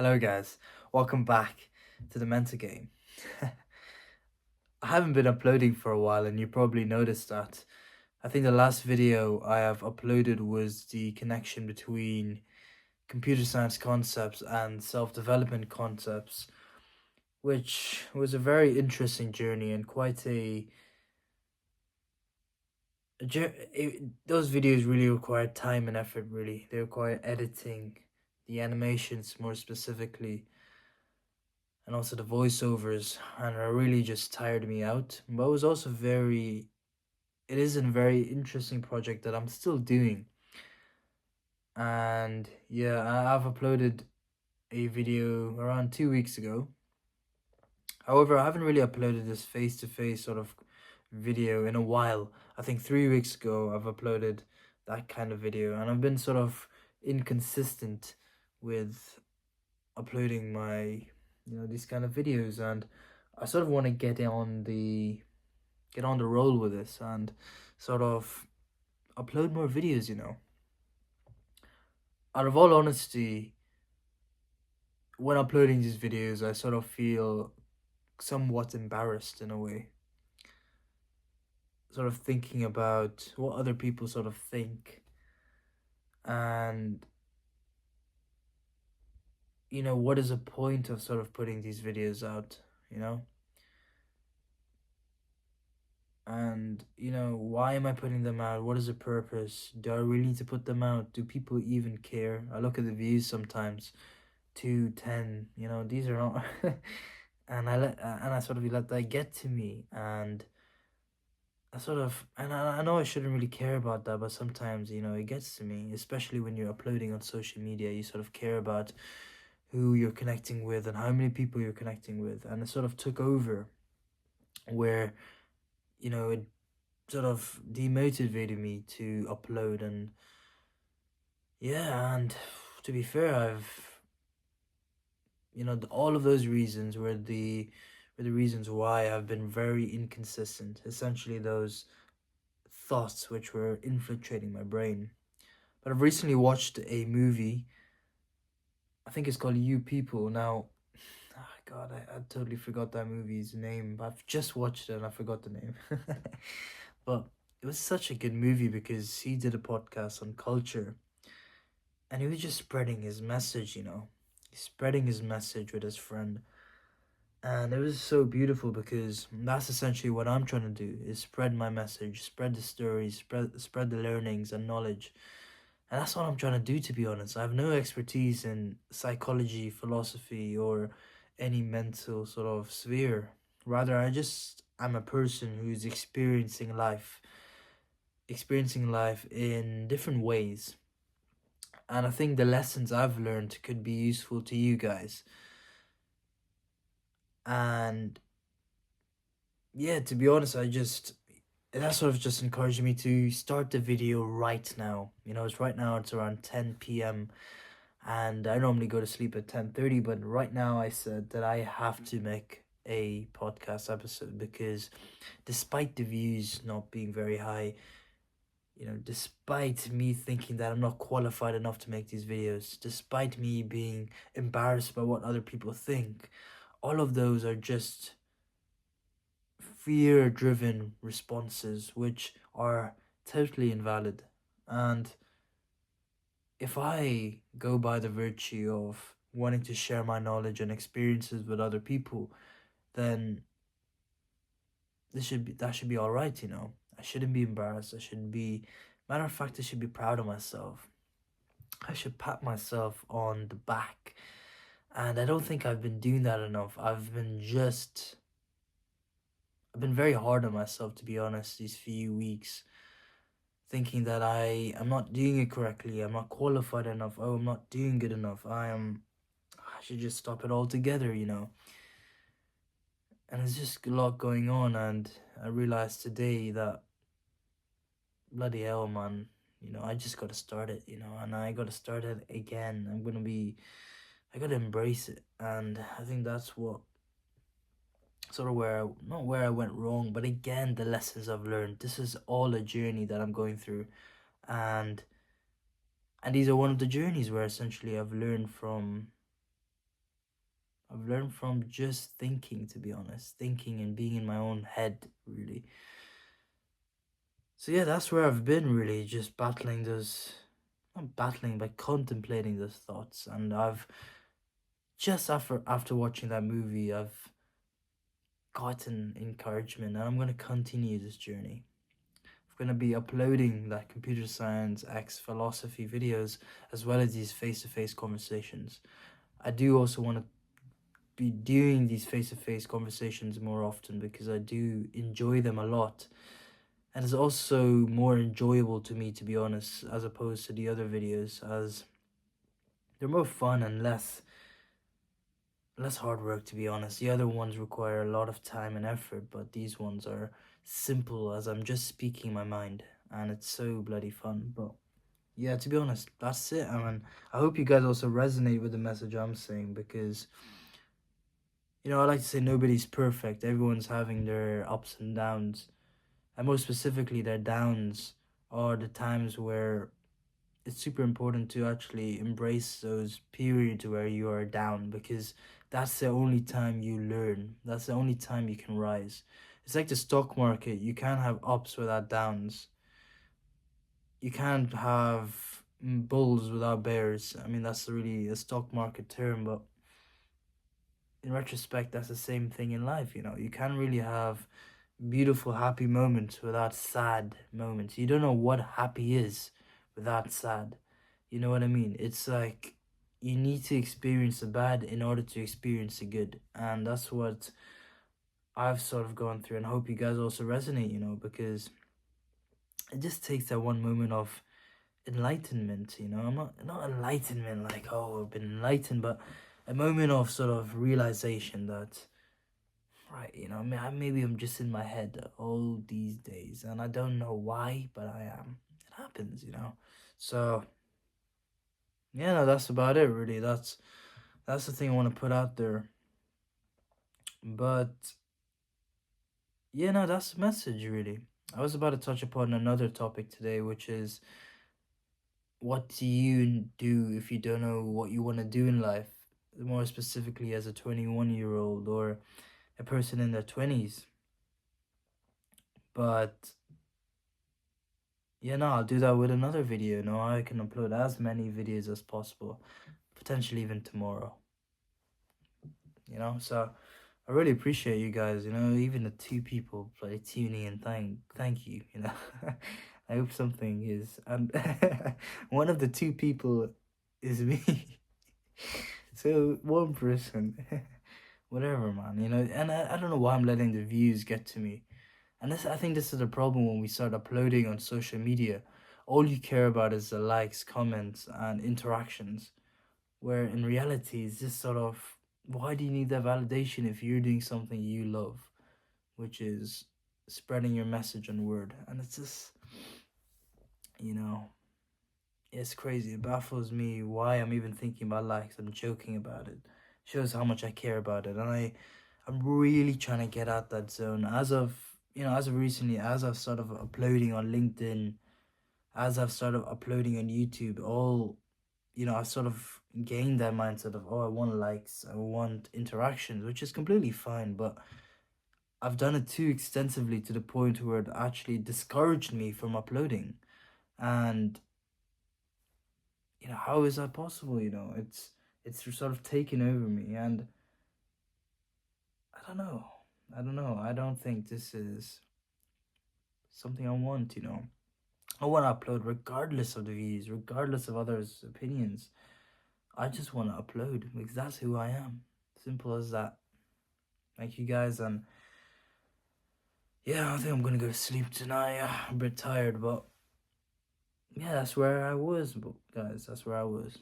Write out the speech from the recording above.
Hello, guys. Welcome back to the Mentor Game. I haven't been uploading for a while, and you probably noticed that. I think the last video I have uploaded was the connection between computer science concepts and self development concepts, which was a very interesting journey and quite those videos really required time and effort, really. They require editing, the animations more specifically, and also the voiceovers, and it really just tired me out. But it was also it is a very interesting project that I'm still doing. And yeah, I've uploaded a video around 2 weeks ago. However, I haven't really uploaded this face-to-face sort of video in a while. I think 3 weeks ago I've uploaded that kind of video, and I've been sort of inconsistent with uploading my these kind of videos, and I sort of want to get on the roll with this and sort of upload more videos. Out of all honesty, when uploading these videos I sort of feel somewhat embarrassed in a way, sort of thinking about what other people sort of think, and what is the point of sort of putting these videos out, you know and why am I putting them out? What is the purpose? Do I really need to put them out? Do people even care? I look at the views sometimes, 2, 10, these are not and I sort of let that get to me, and I know I shouldn't really care about that, but sometimes it gets to me, especially when you're uploading on social media. You sort of care about who you're connecting with and how many people you're connecting with, and it sort of took over, where it sort of demotivated me to upload. And yeah, and to be fair, all of those reasons were the reasons why I've been very inconsistent, essentially those thoughts which were infiltrating my brain. But I've recently watched a movie. I think it's called You People. Now, God, I totally forgot that movie's name, but I've just watched it and I forgot the name. But it was such a good movie because he did a podcast on culture, and he was just spreading his message. He's spreading his message with his friend. And it was so beautiful because that's essentially what I'm trying to do, is spread my message, spread the stories, spread the learnings and knowledge. And that's what I'm trying to do, to be honest. I have no expertise in psychology, philosophy, or any mental sort of sphere. Rather, I'm a person who's experiencing life in different ways. And I think the lessons I've learned could be useful to you guys. And yeah, to be honest, that sort of just encouraged me to start the video right now. It's around 10 p.m. and I normally go to sleep at 10:30, but right now I said that I have to make a podcast episode because despite the views not being very high, despite me thinking that I'm not qualified enough to make these videos, despite me being embarrassed by what other people think, all of those are just fear-driven responses which are totally invalid. And if I go by the virtue of wanting to share my knowledge and experiences with other people, then that should be all right. I shouldn't be embarrassed. I shouldn't be Matter of fact, I should be proud of myself. I should pat myself on the back. And I don't think I've been doing that enough. I've been very hard on myself, to be honest, these few weeks, thinking that I'm not doing it correctly. I'm not qualified enough. Oh, I'm not doing good enough. I should just stop it altogether. And there's just a lot going on, and I realized today that bloody hell, man. I just gotta start it, and I gotta start it again. I gotta embrace it, and I think that's what sort of not where I went wrong, but again, the lessons I've learned. This is all a journey that I'm going through, and these are one of the journeys where essentially I've learned from I've learned from just thinking, to be honest, thinking and being in my own head, really. So yeah, that's where I've been, really, just battling those, not battling, but contemplating those thoughts. And I've just after watching that movie, I've gotten encouragement, and I'm gonna continue this journey. I'm gonna be uploading like computer science, X philosophy videos, as well as these face-to-face conversations. I do also want to be doing these face-to-face conversations more often because I do enjoy them a lot. And it's also more enjoyable to me, to be honest, as opposed to the other videos, as they're more fun and less hard work, to be honest. The other ones require a lot of time and effort, but these ones are simple as I'm just speaking my mind, and it's so bloody fun. But yeah, to be honest, that's it. I mean, I hope you guys also resonate with the message I'm saying, because I like to say nobody's perfect. Everyone's having their ups and downs, and most specifically, their downs are the times where it's super important to actually embrace those periods where you are down, because that's the only time you learn. That's the only time you can rise. It's like the stock market. You can't have ups without downs. You can't have bulls without bears. I mean, that's really a stock market term, but in retrospect, that's the same thing in life. You can't really have beautiful, happy moments without sad moments. You don't know what happy is without sad. You know what I mean? It's like you need to experience the bad in order to experience the good. And that's what I've sort of gone through, and hope you guys also resonate, because it just takes that one moment of enlightenment. I'm not enlightenment like, oh, I've been enlightened, but a moment of sort of realization that, right, maybe I'm just in my head all these days, and I don't know why, but I am. It happens. So yeah, no, that's about it, really. That's the thing I want to put out there. But yeah, no, that's the message, really. I was about to touch upon another topic today, which is, what do you do if you don't know what you want to do in life? More specifically, as a 21-year-old or a person in their 20s. But yeah, no, I'll do that with another video. No, I can upload as many videos as possible, potentially even tomorrow. So I really appreciate you guys. Even the two people play tuning in. Thank you. I hope something is, and one of the two people is me. So one person, whatever, man. And I don't know why I'm letting the views get to me. And I think this is the problem when we start uploading on social media. All you care about is the likes, comments, and interactions. Where in reality, it's just sort of, why do you need that validation if you're doing something you love, which is spreading your message on word? And it's just, you know, it's crazy. It baffles me why I'm even thinking about likes. I'm joking about it. Shows how much I care about it. And I'm really trying to get out that zone. As of recently, as I've started uploading on LinkedIn, as I've started uploading on YouTube, I sort of gained that mindset of, oh, I want likes, I want interactions, which is completely fine, but I've done it too extensively to the point where it actually discouraged me from uploading. And how is that possible? It's sort of taken over me, and I don't know. I don't think this is something I want. I want to upload regardless of the views, regardless of others' opinions. I just want to upload because that's who I am. Simple as that. Thank you guys, and yeah, I think I'm gonna go to sleep tonight. I'm a bit tired, but yeah, that's where I was, guys. That's where I was.